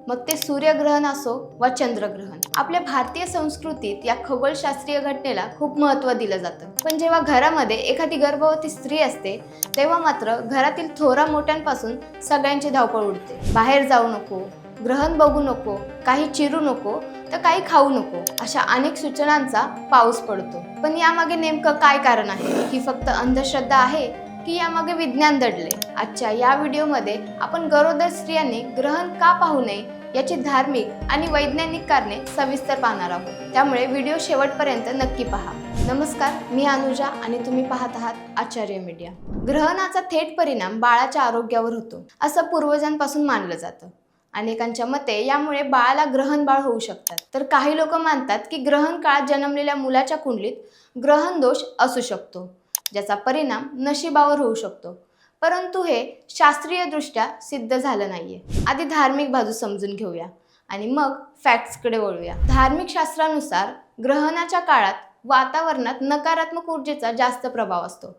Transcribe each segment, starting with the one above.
मग ते सूर्यग्रहण असो वा चंद्रग्रहण. आपल्या भारतीय संस्कृतीत या खगोलशास्त्रीय घटनेला खूप महत्त्व दिलं जातं. पण जेव्हा घरामध्ये एखादी गर्भवती स्त्री असते तेव्हा मात्र घरातील थोरा मोठ्यांपासून सगळ्यांची धावपळ उडते. बाहेर जाऊ नको, ग्रहण बघू नको, काही चिरू नको, तर काही खाऊ नको, अशा अनेक सूचनांचा पाऊस पडतो. पण यामागे नेमकं काय कारण आहे? ही फक्त अंधश्रद्धा आहे की यामागे विज्ञान दडले? आजच्या या व्हिडिओमध्ये आपण गरोदर स्त्रियांनी ग्रहण का पाहू नये याची धार्मिक आणि वैज्ञानिक कारणे सविस्तर पाहणार आहोत. त्यामुळे व्हिडिओ शेवटपर्यंत नक्की पहा. नमस्कार, मी अनुजा आणि तुम्ही पाहत आहात आचार्य मीडिया. ग्रहणाचा थेट परिणाम बाळाच्या आरोग्यावर होतो असं पूर्वजांपासून मानलं जातं. अनेकांच्या मते यामुळे बाळाला ग्रहण बाळ होऊ शकतात. तर काही लोक मानतात की ग्रहण काळात जन्मलेल्या मुलाच्या कुंडलीत ग्रहण दोष असू शकतो, ज्याचा परिणाम नशिबावर होऊ शकतो. परंतु हे शास्त्रीयदृष्ट्या सिद्ध झालं नाहीये. आधी धार्मिक बाजू समजून घेऊया आणि मग फॅक्ट्सकडे वळूया. धार्मिक शास्त्रानुसार ग्रहणाच्या काळात वातावरणात नकारात्मक ऊर्जेचा जास्त प्रभाव असतो.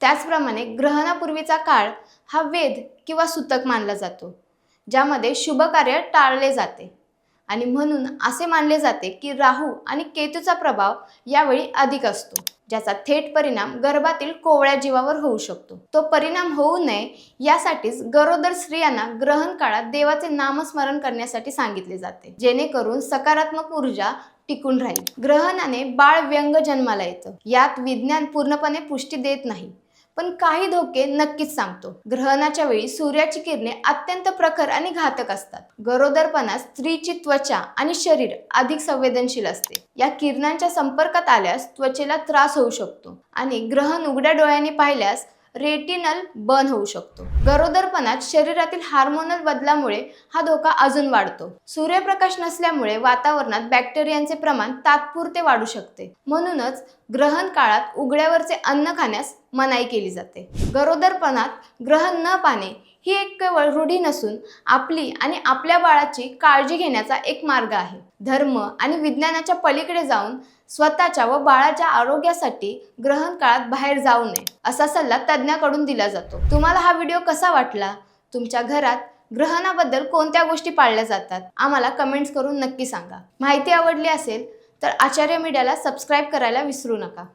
त्याचप्रमाणे ग्रहणापूर्वीचा काळ हा वेद किंवा सूतक मानला जातो, ज्यामध्ये शुभ कार्य टाळले जाते आणि म्हणून असे मानले जाते की राहू आणि केतूचा प्रभाव यावेळी अधिक असतो, ज्याचा थेट परिणाम गर्भातील कोवळ्या जीवावर होऊ शकतो. तो परिणाम होऊ नये यासाठीच गरोदर स्त्रियांना ग्रहण काळात देवाचे नामस्मरण करण्यासाठी सांगितले जाते, जेणेकरून सकारात्मक ऊर्जा टिकून राहील. ग्रहणाने बाळ व्यंग जन्माला येतं, यात विज्ञान पूर्णपणे पुष्टी देत नाही, पण काही धोके नक्कीच सांगतो. ग्रहणाच्या वेळी सूर्याची किरणे अत्यंत प्रखर आणि घातक असतात. गरोदरपणात स्त्रीची त्वचा आणि शरीर अधिक संवेदनशील असते. या किरणांच्या संपर्कात आल्यास त्वचेला त्रास होऊ शकतो आणि ग्रहण उघड्या डोळ्यांनी पाहिल्यास रेटिनल बर्न होऊ शकतो. गरोदरपणात शरीरातील हार्मोनल बदलामुळे हा धोका अजून वाढतो. सूर्यप्रकाश नसल्यामुळे वातावरणात बॅक्टेरियांचे प्रमाण तात्पुरते वाढू शकते. म्हणूनच ग्रहण काळात उघड्यावरचे अन्न खाण्यास मनाई केली जाते. गरोदरपणात ग्रहण न पाहणे ही एक केवळ रूढी नसून आपली आणि आपल्या बाळाची काळजी घेण्याचा एक मार्ग आहे. धर्म आणि विज्ञानाच्या पलीकडे जाऊन स्वतःच्या व बाळाच्या आरोग्यासाठी ग्रहण काळात बाहेर जाऊ नये असा सल्ला तज्ज्ञाकडून दिला जातो. तुम्हाला हा व्हिडिओ कसा वाटला? तुमच्या घरात ग्रहणाबद्दल कोणत्या गोष्टी पाळल्या जातात? आम्हाला कमेंट्स करून नक्की सांगा. माहिती आवडली असेल तर आचार्य मीडियाला सबस्क्राईब करायला विसरू नका.